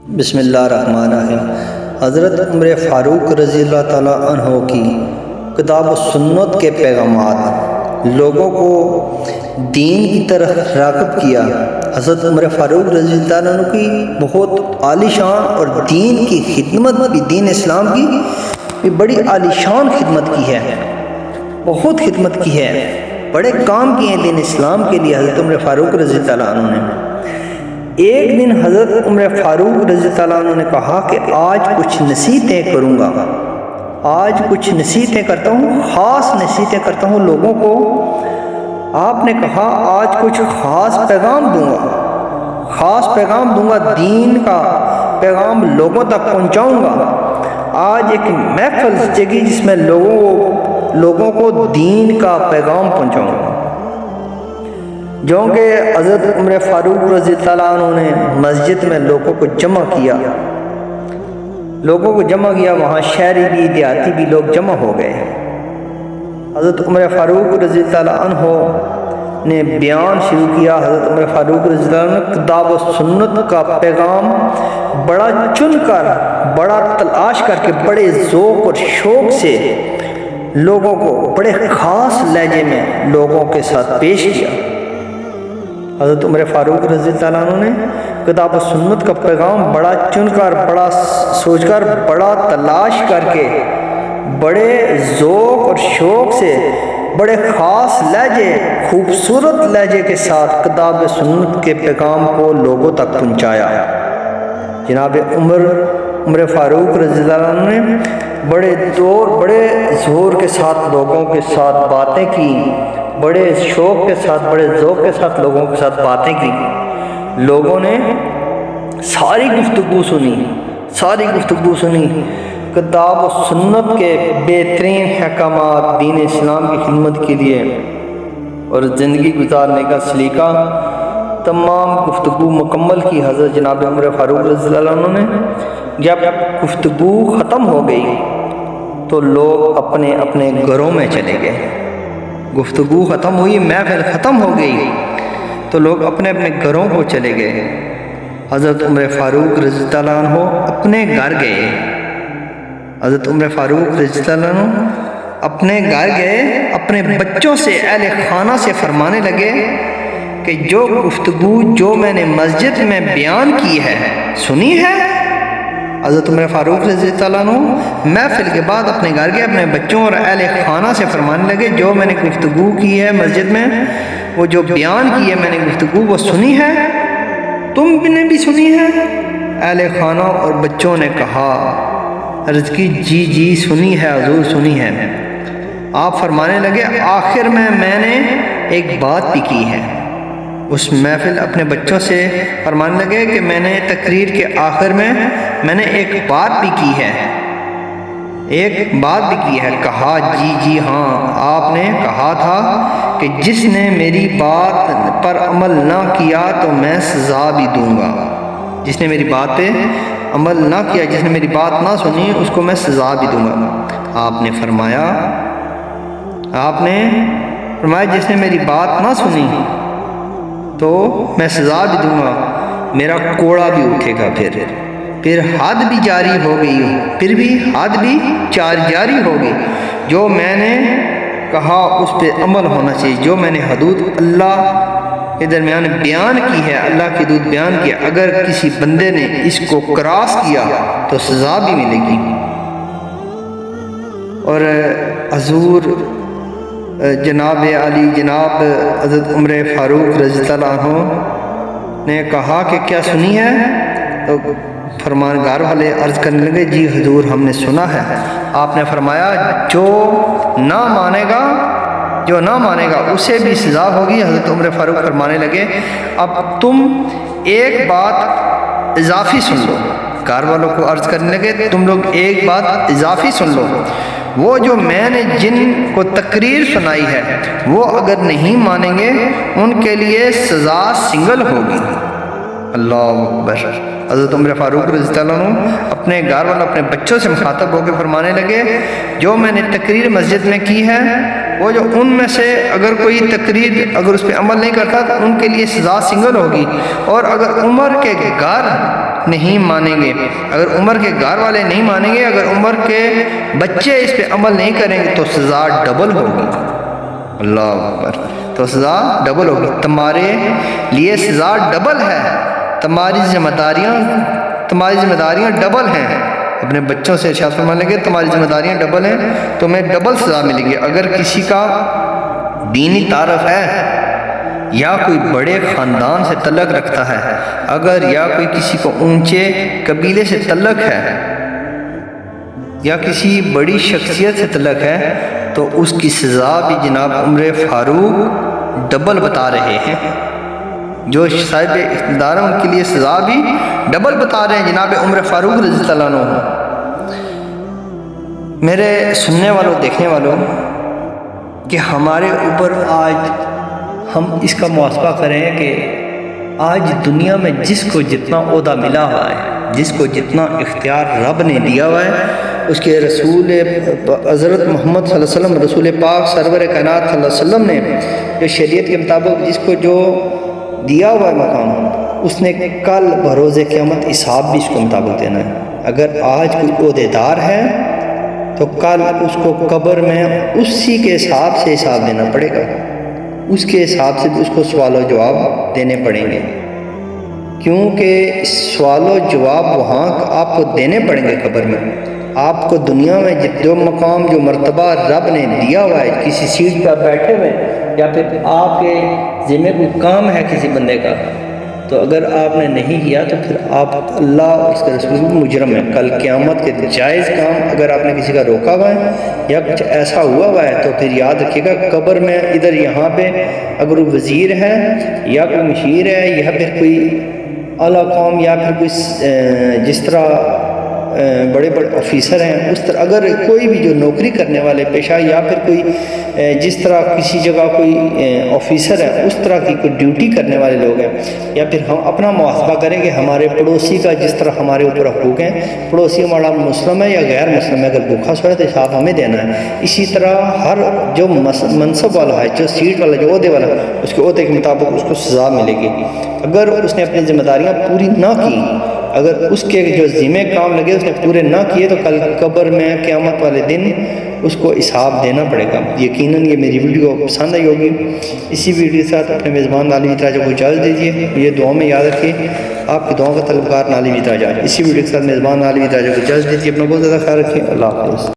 بسم اللہ الرحمن الرحیم۔ حضرت عمر فاروق رضی اللہ تعالیٰ عنہ کی کتاب و سنت کے پیغامات لوگوں کو دین کی طرف راغب کیا۔ حضرت عمر فاروق رضی اللہ تعالیٰ عنہ کی بہت عالی شان اور دین کی خدمت بھی، دین اسلام کی بھی بڑی عالی شان خدمت کی ہے، بہت خدمت کی ہے، بڑے کام کیے ہیں دین اسلام کے لیے حضرت عمر فاروق رضی اللہ تعالیٰ عنہ نے۔ ایک دن حضرت عمر فاروق رضی اللہ عنہ نے کہا کہ آج کچھ نصیحتیں کروں گا، آج کچھ نصیحتیں کرتا ہوں، خاص نصیحتیں کرتا ہوں لوگوں کو۔ آپ نے کہا آج کچھ خاص پیغام دوں گا، خاص پیغام دوں گا، دین کا پیغام لوگوں تک پہنچاؤں گا۔ آج ایک محفل سجے گی جس میں لوگوں کو دین کا پیغام پہنچاؤں گا۔ جو کہ حضرت عمر فاروق رضی اللہ عنہ نے مسجد میں لوگوں کو جمع کیا، وہاں شہری بھی دیہاتی بھی لوگ جمع ہو گئے۔ حضرت عمر فاروق رضی اللہ عنہ نے بیان شروع کیا۔ حضرت عمر فاروق رضی اللہ عنہ نے کتاب و سنت کا پیغام بڑا چن کر، بڑا تلاش کر کے، بڑے ذوق اور شوق سے لوگوں کو بڑے خاص لہجے میں لوگوں کے ساتھ پیش کیا۔ حضرت عمر فاروق رضی اللہ عنہ نے کتاب و سنت کا پیغام بڑا چن کر، بڑا سوچ کر، بڑا تلاش کر کے، بڑے ذوق اور شوق سے، بڑے خاص لہجے، خوبصورت لہجے کے ساتھ کتاب و سنت کے پیغام کو لوگوں تک پہنچایا۔ جناب عمر فاروق رضی اللہ عنہ نے بڑے زور کے ساتھ لوگوں کے ساتھ باتیں کی، بڑے شوق کے ساتھ، بڑے ذوق کے ساتھ لوگوں کے ساتھ باتیں کی۔ لوگوں نے ساری گفتگو سنی، کتاب و سنت کے بہترین احکامات دین اسلام کی خدمت کے لیے اور زندگی گزارنے کا سلیقہ، تمام گفتگو مکمل کی۔ حضرت جناب عمر فاروق رضی اللہ عنہ نے جب گفتگو ختم ہو گئی تو لوگ اپنے اپنے گھروں میں چلے گئے۔ گفتگو ختم ہوئی، محفل ختم ہو گئی تو لوگ اپنے اپنے گھروں کو چلے گئے۔ حضرت عمر فاروق رضی اللہ عنہ اپنے گھر گئے۔ حضرت عمر فاروق رضی اللہ عنہ اپنے گھر گئے، اپنے بچوں سے، اہل خانہ سے فرمانے لگے کہ جو گفتگو جو میں نے مسجد میں بیان کی ہے، سنی ہے؟ حضرت عمر فاروق رضی اللہ عنہ محفل کے بعد اپنے گھر گئے، اپنے بچوں اور اہل خانہ سے فرمانے لگے جو میں نے گفتگو کی ہے مسجد میں، وہ جو بیان کی ہے میں نے گفتگو، وہ سنی ہے؟ تم نے بھی سنی ہے؟ اہل خانہ اور بچوں نے کہا، عرض کی جی سنی ہے حضور، سنی ہے۔ آپ فرمانے لگے آخر میں نے ایک بات بھی کی ہے۔ اس محفل اپنے بچوں سے فرمانے لگے کہ میں نے تقریر کے آخر میں نے ایک بات بھی کی ہے، کہا جی ہاں، آپ نے کہا تھا کہ جس نے میری بات پر عمل نہ کیا تو میں سزا بھی دوں گا۔ جس نے میری بات پہ عمل نہ کیا، جس نے میری بات نہ سنی، اس کو میں سزا بھی دوں گا۔ آپ نے فرمایا جس نے میری بات نہ سنی تو میں سزا بھی دوں گا، میرا کوڑا بھی اٹھے گا، پھر حد بھی جاری ہو گئی، جاری ہوگی۔ جو میں نے کہا اس پہ عمل ہونا چاہیے، جو میں نے حدود اللہ کے درمیان بیان کی ہے، اللہ کی حدود بیان کی ہے، اگر کسی بندے نے اس کو کراس کیا تو سزا بھی ملے گی۔ اور حضور جناب علی، جناب حضرت عمر فاروق رضی اللہ عنہ نے کہا کہ کیا سنی ہے؟ تو فرمانگار والے عرض کرنے لگے جی حضور ہم نے سنا ہے۔ آپ نے فرمایا جو نہ مانے گا اسے بھی سزا ہوگی۔ حضرت عمر فاروق فرمانے لگے اب تم ایک بات اضافی سن لو۔ کار والوں کو عرض کرنے لگے تم لوگ ایک بات اضافی سن لو، وہ جو میں نے جن کو تقریر سنائی ہے وہ اگر نہیں مانیں گے ان کے لیے سزا سنگل ہوگی۔ اللہ اکبر۔ حضرت عمر فاروق رضی اللہ عنہ اپنے گھر والوں، اپنے بچوں سے مخاطب ہو کے فرمانے لگے جو میں نے تقریر مسجد میں کی ہے، وہ جو ان میں سے اگر کوئی تقریر اگر اس پہ عمل نہیں کرتا تو ان کے لیے سزا سنگل ہوگی، اور اگر عمر کے گھر نہیں مانیں گے، اگر عمر کے گھر والے نہیں مانیں گے، اگر عمر کے بچے اس پہ عمل نہیں کریں گے تو سزا ڈبل ہوگی۔ اللہ اکبر، تو سزا ڈبل ہوگی، تمہارے لیے سزا ڈبل ہے، تمہاری ذمہ داریاں ڈبل ہیں۔ اپنے بچوں سے ارشاد فرمانے لگے تمہاری ذمہ داریاں ڈبل ہیں، تمہیں ڈبل سزا ملے گی۔ اگر کسی کا دینی تعارف ہے یا کوئی بڑے خاندان سے تعلق رکھتا ہے، اگر یا کوئی کسی کو اونچے قبیلے سے تعلق ہے یا کسی بڑی شخصیت سے تعلق ہے تو اس کی سزا بھی جناب عمر فاروق ڈبل بتا رہے ہیں۔ جو صاحب اقتدار ہیں ان کے لیے سزا بھی ڈبل بتا رہے ہیں جناب عمر فاروق رضی اللہ عنہ۔ میرے سننے والوں، دیکھنے والوں، کہ ہمارے اوپر آج ہم اس کا محاسبہ کریں کہ آج دنیا میں جس کو جتنا عہدہ ملا ہوا ہے، جس کو جتنا اختیار رب نے دیا ہوا ہے، اس کے رسول حضرت محمد صلی اللہ علیہ وسلم، رسول پاک سرور کائنات صلی اللہ علیہ وسلم نے جو شریعت کے مطابق جس کو جو دیا ہوا ہے مقام، اس نے کل بروز قیامت حساب بھی اس کو مطابق دینا ہے۔ اگر آج کوئی عہدیدار ہے تو کل اس کو قبر میں اسی کے حساب سے حساب دینا پڑے گا، اس کے حساب سے اس کو سوال و جواب دینے پڑیں گے، کیونکہ سوال و جواب وہاں آپ کو دینے پڑیں گے قبر میں۔ آپ کو دنیا میں جو مقام، جو مرتبہ رب نے دیا ہوا ہے، کسی سیٹ پر بیٹھے ہوئے یا پھر آپ کے ذمہ کوئی کام ہے کسی بندے کا، تو اگر آپ نے نہیں کیا تو پھر آپ اللہ اور اس کے رسول کو مجرم ہے۔ کل قیامت کے جائز کام اگر آپ نے کسی کا روکا ہوا ہے یا کچھ ایسا ہوا ہے تو پھر یاد رکھیے گا قبر میں ادھر یہاں پہ اگر وہ وزیر ہے یا کوئی مشیر ہے یا پھر کوئی اعلیٰ قوم یا پھر کوئی جس طرح بڑے بڑے آفیسر ہیں، اس طرح اگر کوئی بھی جو نوکری کرنے والے پیشہ یا پھر کوئی جس طرح کسی جگہ کوئی آفیسر ہے اس طرح کی کوئی ڈیوٹی کرنے والے لوگ ہیں، یا پھر ہم اپنا محاسبہ کریں کہ ہمارے پڑوسی کا جس طرح ہمارے اوپر حقوق ہیں، پڑوسی ہمارا مسلم ہے یا غیر مسلم ہے، اگر بھوکا سویا تو حساب ہمیں دینا ہے۔ اسی طرح ہر جو منصب والا ہے، جو سیٹ والا، جو عہدے والا، اس کے عہدے کے مطابق اس کو سزا ملے گی۔ اگر اس نے اپنی ذمہ داریاں پوری نہ کی، اگر اس کے جو ذمہ کام لگے اس نے پورے نہ کیے تو کل قبر میں قیامت والے دن اس کو حساب دینا پڑے گا۔ یقیناً یہ میری ویڈیو پسند آئی ہوگی۔ اسی ویڈیو کے ساتھ اپنے میزبان نالی تراجہ کو اجازت دیجیے، یہ دعاؤں میں یاد رکھیے، آپ کی دعاؤں کا طلبگار نالی تراجہ۔ اسی ویڈیو کے ساتھ میزبان نالی تراجہ کو اجازت دیجیے، اپنا بہت زیادہ خیال رکھیے۔ اللہ حافظ۔